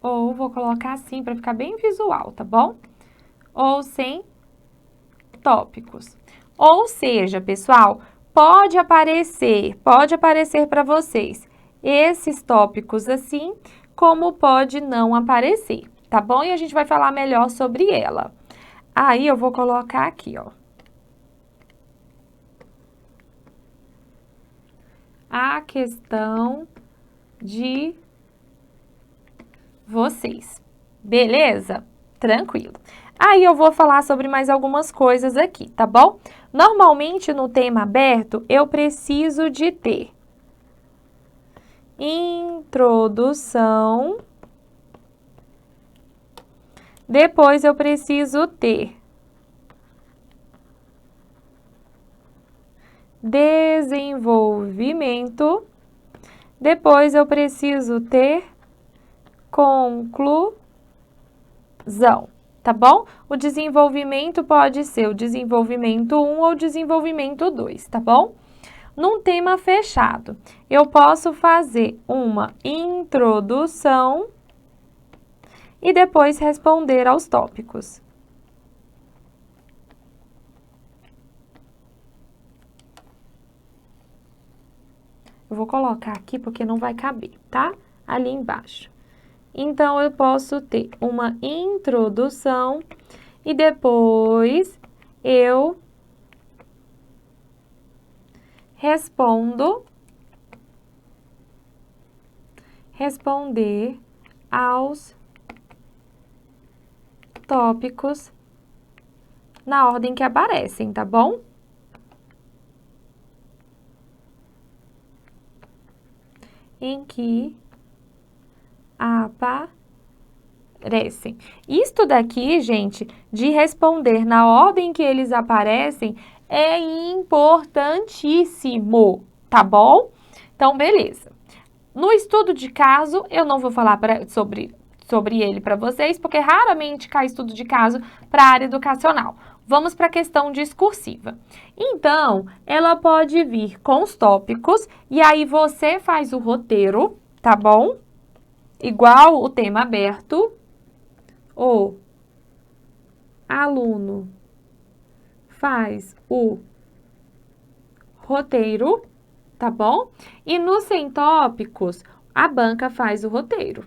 ou vou colocar assim para ficar bem visual, tá bom? Ou sem tópicos. Ou seja, pessoal, pode aparecer para vocês esses tópicos assim, como pode não aparecer, tá bom? E a gente vai falar melhor sobre ela. Aí eu vou colocar aqui, ó. A questão de vocês. Beleza? Tranquilo. Aí eu vou falar sobre mais algumas coisas aqui, tá bom? Normalmente no tema aberto eu preciso de ter introdução, depois eu preciso ter desenvolvimento, depois eu preciso ter conclusão, tá bom? O desenvolvimento pode ser o desenvolvimento 1 ou desenvolvimento 2, tá bom? Num tema fechado, eu posso fazer uma introdução e depois responder aos tópicos. Eu vou colocar aqui porque não vai caber, tá? Ali embaixo. Então, eu posso ter uma introdução e depois eu responder aos tópicos na ordem que aparecem, tá bom? Em que aparecem. Isto daqui, gente, de responder na ordem que eles aparecem é importantíssimo, tá bom? Então, beleza. No estudo de caso, eu não vou falar sobre ele para vocês, porque raramente cai estudo de caso para a área educacional. Vamos para a questão discursiva. Então, ela pode vir com os tópicos, e aí você faz o roteiro, tá bom? Igual o tema aberto, o aluno faz o roteiro, tá bom? E nos sem tópicos, a banca faz o roteiro.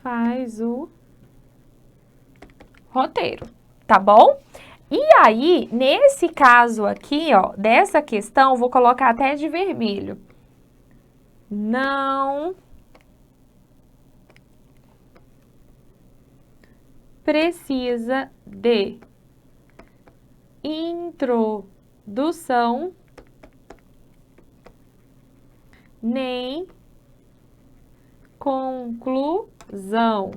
Faz o roteiro, tá bom? E aí, nesse caso aqui, ó, dessa questão, vou colocar até de vermelho. Não precisa de introdução nem conclusão.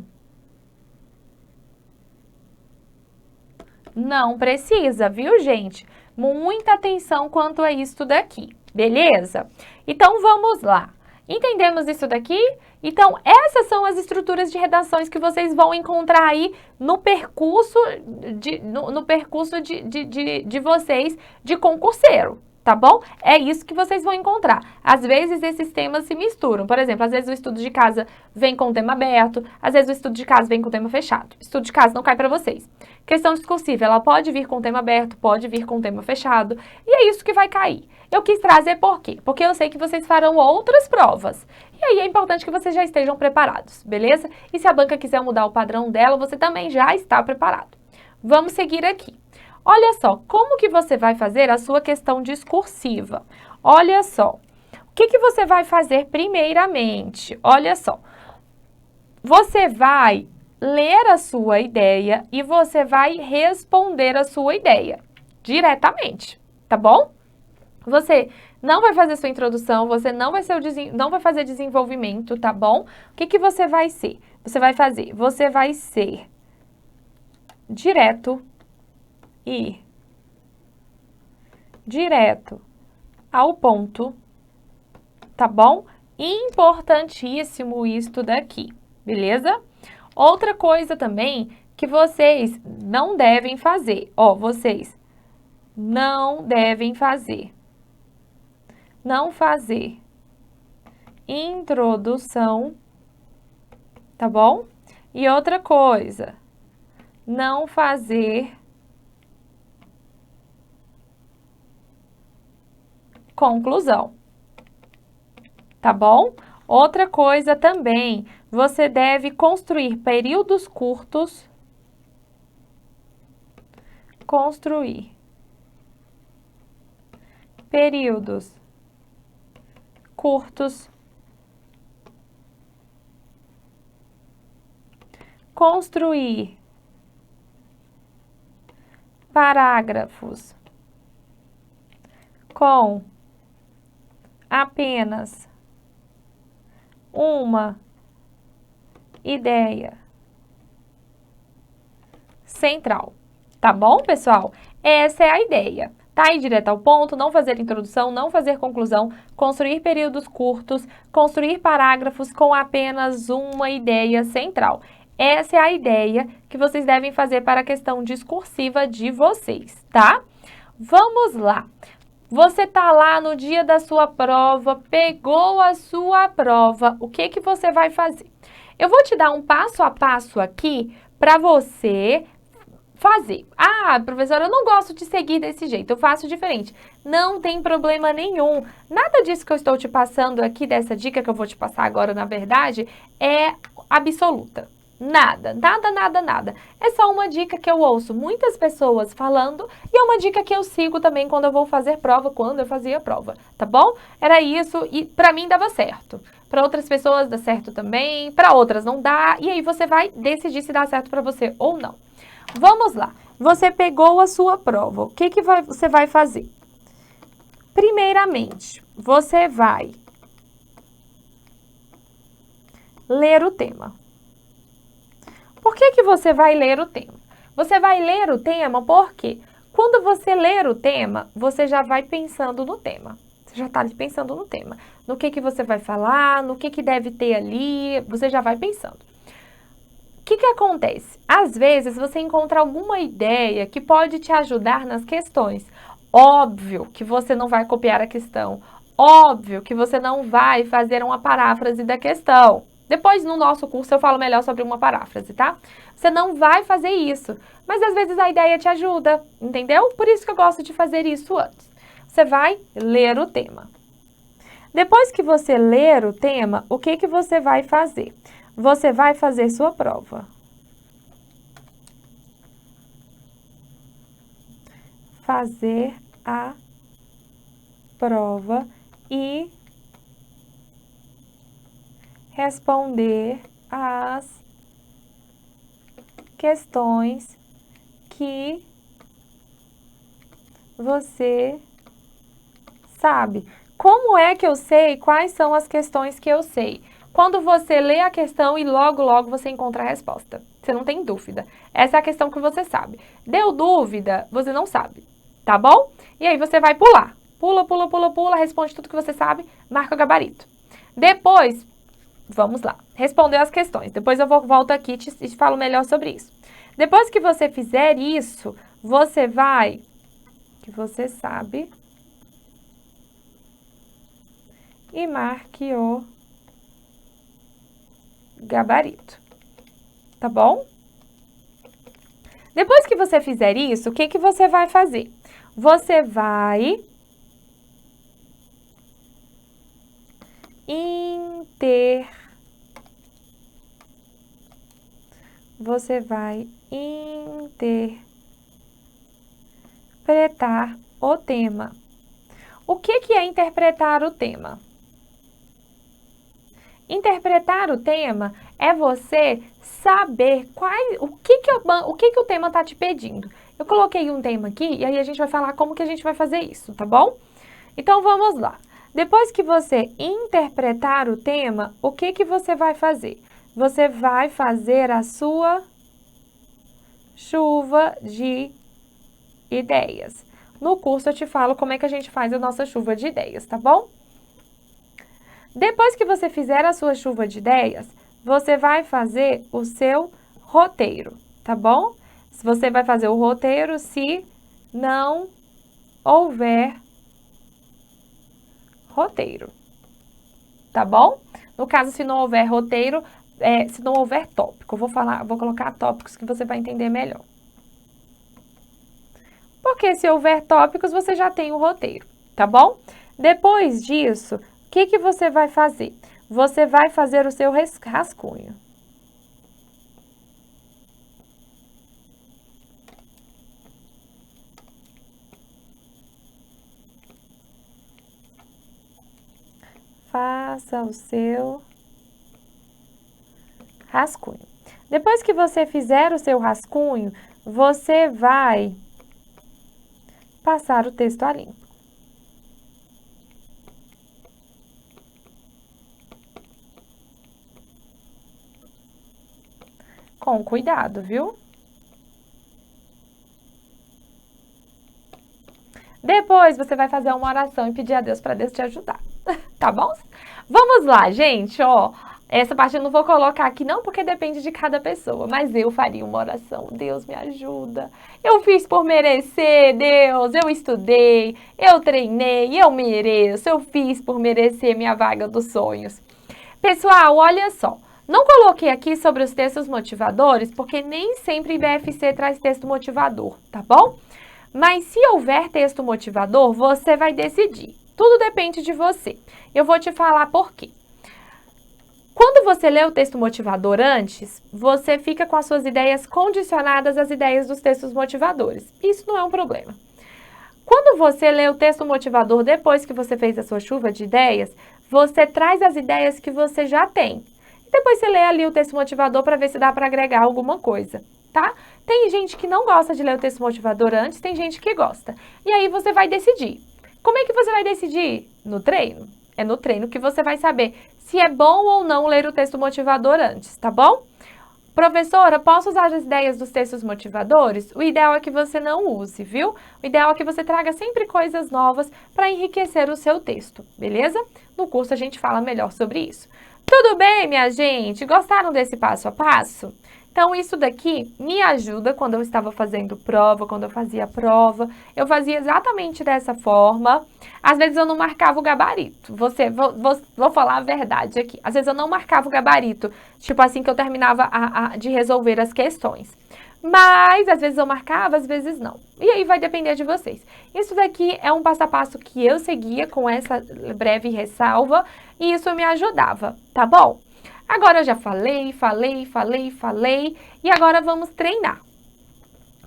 Não precisa, viu, gente? Muita atenção quanto a isso daqui, beleza? Então, vamos lá. Entendemos isso daqui? Então, essas são as estruturas de redações que vocês vão encontrar aí no percurso de vocês de concurseiro, tá bom? É isso que vocês vão encontrar. Às vezes, esses temas se misturam. Por exemplo, às vezes o estudo de casa vem com o tema aberto, às vezes o estudo de casa vem com o tema fechado. Estudo de casa não cai para vocês. Questão discursiva, ela pode vir com tema aberto, pode vir com tema fechado, e é isso que vai cair. Eu quis trazer por quê? Porque eu sei que vocês farão outras provas, e aí é importante que vocês já estejam preparados, beleza? E se a banca quiser mudar o padrão dela, você também já está preparado. Vamos seguir aqui. Olha só, como que você vai fazer a sua questão discursiva? Olha só, o que você vai fazer primeiramente? Olha só, você vai ler a sua ideia e você vai responder a sua ideia diretamente, tá bom? Você não vai fazer sua introdução, você não vai fazer desenvolvimento, tá bom? O que você vai ser? Você vai ser direto ao ponto, tá bom? Importantíssimo isto daqui. beleza? Outra coisa também que vocês não devem fazer, ó, vocês não devem fazer. Não fazer introdução, tá bom? E outra coisa, não fazer conclusão, tá bom? Outra coisa também, você deve construir períodos curtos, construir períodos curtos, construir parágrafos com apenas uma ideia central. Tá bom, pessoal? Essa é a ideia. Tá? Ir direto ao ponto, não fazer introdução, não fazer conclusão, construir períodos curtos, construir parágrafos com apenas uma ideia central. Essa é a ideia que vocês devem fazer para a questão discursiva de vocês, tá? Vamos lá. Você tá lá no dia da sua prova, pegou a sua prova, o que que você vai fazer? Eu vou te dar um passo a passo aqui para você fazer. Ah, professora, eu não gosto de seguir desse jeito, eu faço diferente. Não tem problema nenhum. Nada disso que eu estou te passando aqui, dessa dica que eu vou te passar agora, na verdade, é absoluta. Nada, nada, nada, nada. É só uma dica que eu ouço muitas pessoas falando e é uma dica que eu sigo também quando eu vou fazer prova, quando eu fazia prova, tá bom? Era isso e pra mim dava certo. Para outras pessoas dá certo também, para outras não dá, e aí você vai decidir se dá certo para você ou não. Vamos lá. Você pegou a sua prova. O que você vai fazer? Primeiramente, você vai ler o tema. Por que você vai ler o tema? Você vai ler o tema porque quando você ler o tema, você já vai pensando no tema. Você já está pensando no tema. No que você vai falar, no que deve ter ali, você já vai pensando. O que acontece? Às vezes você encontra alguma ideia que pode te ajudar nas questões. Óbvio que você não vai copiar a questão. Óbvio que você não vai fazer uma paráfrase da questão. Depois, no nosso curso, eu falo melhor sobre uma paráfrase, tá? Você não vai fazer isso, mas às vezes a ideia te ajuda, entendeu? Por isso que eu gosto de fazer isso antes. Você vai ler o tema. Depois que você ler o tema, o que você vai fazer? Você vai fazer sua prova. Fazer a prova e responder as questões que você sabe. Como é que eu sei quais são as questões que eu sei? Quando você lê a questão e logo você encontra a resposta. Você não tem dúvida. Essa é a questão que você sabe. Deu dúvida, você não sabe, tá bom? E aí você vai pular. Pula, responde tudo que você sabe, marca o gabarito. Depois, vamos lá, responder as questões. Depois eu volto aqui e te falo melhor sobre isso. Depois que você fizer isso, você vai, que você sabe, e marque o gabarito, tá bom? Depois que você fizer isso, o que você vai fazer? Você vai interpretar o tema. O que é interpretar o tema? Interpretar o tema é você saber o que o tema está te pedindo. Eu coloquei um tema aqui e aí a gente vai falar como que a gente vai fazer isso, tá bom? Então vamos lá. Depois que você interpretar o tema, o que você vai fazer? Você vai fazer a sua chuva de ideias. No curso eu te falo como é que a gente faz a nossa chuva de ideias, tá bom? Depois que você fizer a sua chuva de ideias, você vai fazer o seu roteiro, tá bom? Você vai fazer o roteiro se não houver roteiro, tá bom? No caso, se não houver roteiro, se não houver tópico, vou colocar tópicos que você vai entender melhor. Porque se houver tópicos, você já tem o roteiro, tá bom? Depois disso, o que você vai fazer? Você vai fazer o seu rascunho. Faça o seu rascunho. Depois que você fizer o seu rascunho, você vai passar o texto a limpo. Com cuidado, viu? Depois você vai fazer uma oração e pedir a Deus para Deus te ajudar, tá bom? Vamos lá, gente, ó. Essa parte eu não vou colocar aqui não, porque depende de cada pessoa, mas eu faria uma oração. Deus me ajuda. Eu fiz por merecer, Deus. Eu estudei, eu treinei, eu mereço. Eu fiz por merecer minha vaga dos sonhos. Pessoal, olha só. Não coloquei aqui sobre os textos motivadores, porque nem sempre IBFC traz texto motivador, tá bom? Mas se houver texto motivador, você vai decidir. Tudo depende de você. Eu vou te falar por quê. Quando você lê o texto motivador antes, você fica com as suas ideias condicionadas às ideias dos textos motivadores. Isso não é um problema. Quando você lê o texto motivador depois que você fez a sua chuva de ideias, você traz as ideias que você já tem. E depois você lê ali o texto motivador para ver se dá para agregar alguma coisa, tá? Tem gente que não gosta de ler o texto motivador antes, tem gente que gosta. E aí você vai decidir. Como é que você vai decidir? No treino. É no treino que você vai saber se é bom ou não ler o texto motivador antes, tá bom? Professora, posso usar as ideias dos textos motivadores? O ideal é que você não use, viu? O ideal é que você traga sempre coisas novas para enriquecer o seu texto, beleza? No curso a gente fala melhor sobre isso. Tudo bem, minha gente? Gostaram desse passo a passo? Então, isso daqui me ajuda quando eu estava fazendo prova, quando eu fazia prova. Eu fazia exatamente dessa forma. Às vezes eu não marcava o gabarito. Vou falar a verdade aqui. Às vezes eu não marcava o gabarito, tipo assim que eu terminava de resolver as questões. Mas, às vezes eu marcava, às vezes não. E aí vai depender de vocês. Isso daqui é um passo a passo que eu seguia com essa breve ressalva e isso me ajudava, tá bom? Agora eu já falei e agora vamos treinar.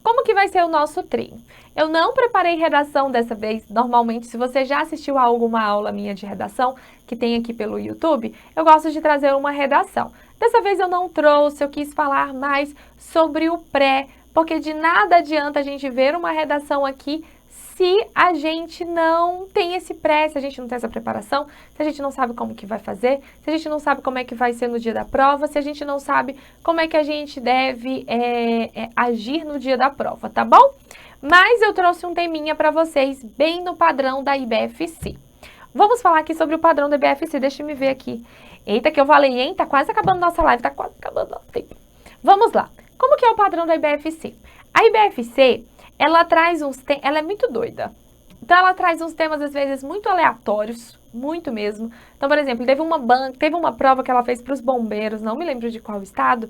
Como que vai ser o nosso treino? Eu não preparei redação dessa vez. Normalmente, se você já assistiu a alguma aula minha de redação, que tem aqui pelo YouTube, eu gosto de trazer uma redação. Dessa vez eu não trouxe, eu quis falar mais sobre o pré, porque de nada adianta a gente ver uma redação aqui se a gente não tem esse pré, se a gente não tem essa preparação, se a gente não sabe como que vai fazer, se a gente não sabe como é que vai ser no dia da prova, se a gente não sabe como é que a gente deve agir no dia da prova, tá bom? Mas eu trouxe um teminha para vocês, bem no padrão da IBFC. Vamos falar aqui sobre o padrão da IBFC, deixa eu me ver aqui. Eita, que eu falei, hein? Tá quase acabando nossa live, tá quase acabando nosso tempo. Vamos lá. Como que é o padrão da IBFC? A IBFC, ela traz ela é muito doida. Então, ela traz uns temas, às vezes, muito aleatórios, muito mesmo. Então, por exemplo, teve uma prova que ela fez para os bombeiros, não me lembro de qual estado,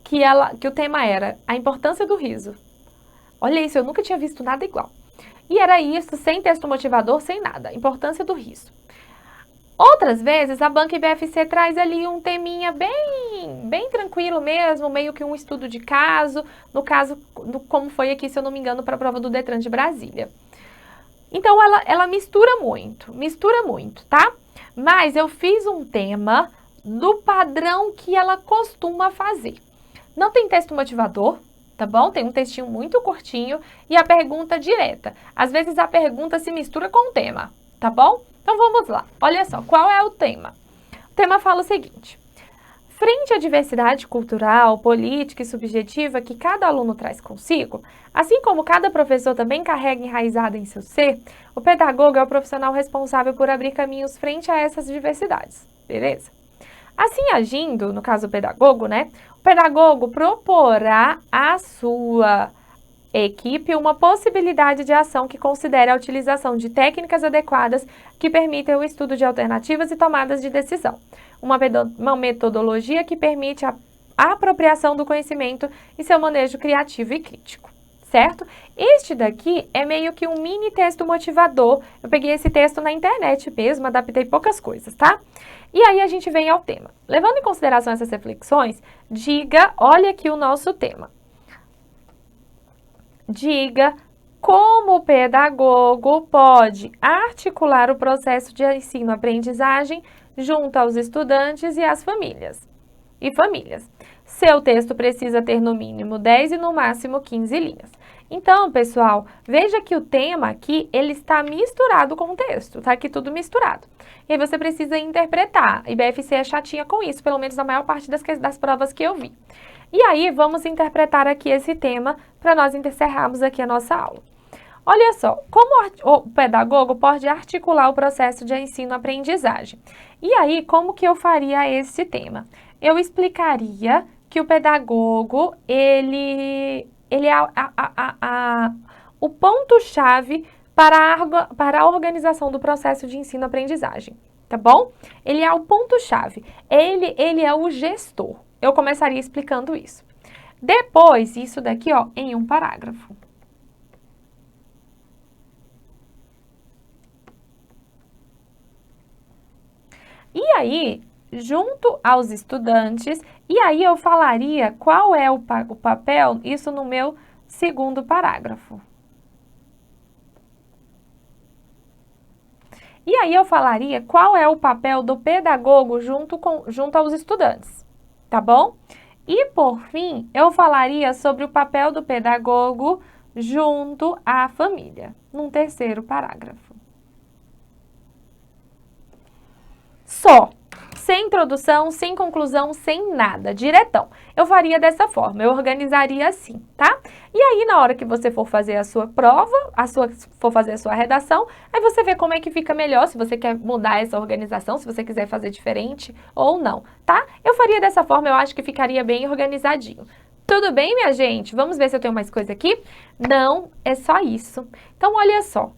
que o tema era a importância do riso. Olha isso, eu nunca tinha visto nada igual. E era isso, sem texto motivador, sem nada, a importância do riso. Outras vezes, a banca IBFC traz ali um teminha bem tranquilo mesmo, meio que um estudo de caso, no caso, como foi aqui, se eu não me engano, para a prova do Detran de Brasília. Então, ela mistura muito, tá? Mas eu fiz um tema do padrão que ela costuma fazer. Não tem texto motivador, tá bom? Tem um textinho muito curtinho e a pergunta direta. Às vezes, a pergunta se mistura com o tema, tá bom? Então, vamos lá. Olha só, qual é o tema? O tema fala o seguinte. Frente à diversidade cultural, política e subjetiva que cada aluno traz consigo, assim como cada professor também carrega enraizada em seu ser, o pedagogo é o profissional responsável por abrir caminhos frente a essas diversidades, beleza? Assim agindo, no caso o pedagogo, né? O pedagogo proporá à sua equipe uma possibilidade de ação que considere a utilização de técnicas adequadas que permitem o estudo de alternativas e tomadas de decisão. Uma metodologia que permite a apropriação do conhecimento e seu manejo criativo e crítico, certo? Este daqui é meio que um mini texto motivador. Eu peguei esse texto na internet mesmo, adaptei poucas coisas, tá? E aí a gente vem ao tema. Levando em consideração essas reflexões, olha aqui o nosso tema. Diga como o pedagogo pode articular o processo de ensino-aprendizagem junto aos estudantes e às famílias. Seu texto precisa ter no mínimo 10 e no máximo 15 linhas. Então, pessoal, veja que o tema aqui, ele está misturado com o texto, tá aqui tudo misturado. E aí você precisa interpretar. A IBFC é chatinha com isso, pelo menos na maior parte das provas que eu vi. E aí, vamos interpretar aqui esse tema para nós encerrarmos aqui a nossa aula. Olha só, como o pedagogo pode articular o processo de ensino-aprendizagem? E aí, como que eu faria esse tema? Eu explicaria que o pedagogo, ele é o ponto-chave para a organização do processo de ensino-aprendizagem, tá bom? Ele é o ponto-chave, ele é o gestor. Eu começaria explicando isso. Depois, isso daqui, ó, em um parágrafo. E aí, junto aos estudantes, e aí eu falaria qual é o papel, isso no meu segundo parágrafo. E aí eu falaria qual é o papel do pedagogo junto aos estudantes, tá bom? E por fim, eu falaria sobre o papel do pedagogo junto à família, num terceiro parágrafo. Só. Sem introdução, sem conclusão, sem nada, diretão. Eu faria dessa forma, eu organizaria assim, tá? E aí, na hora que você for fazer a sua prova, for fazer a sua redação, aí você vê como é que fica melhor, se você quer mudar essa organização, se você quiser fazer diferente ou não, tá? Eu faria dessa forma, eu acho que ficaria bem organizadinho. Tudo bem, minha gente? Vamos ver se eu tenho mais coisa aqui? Não, é só isso. Então, olha só.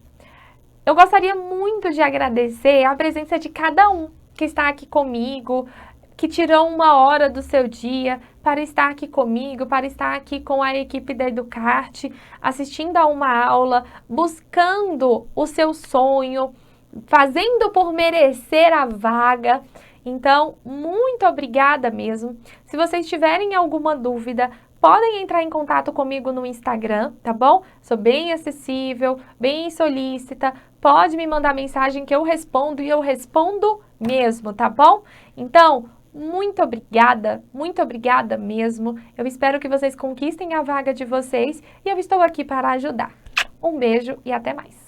Eu gostaria muito de agradecer a presença de cada um que está aqui comigo, que tirou uma hora do seu dia para estar aqui comigo, para estar aqui com a equipe da Educarte, assistindo a uma aula, buscando o seu sonho, fazendo por merecer a vaga. Então, muito obrigada mesmo. Se vocês tiverem alguma dúvida, podem entrar em contato comigo no Instagram, tá bom? Sou bem acessível, bem solícita. Pode me mandar mensagem que eu respondo e eu respondo mesmo, tá bom? Então, muito obrigada mesmo. Eu espero que vocês conquistem a vaga de vocês e eu estou aqui para ajudar. Um beijo e até mais.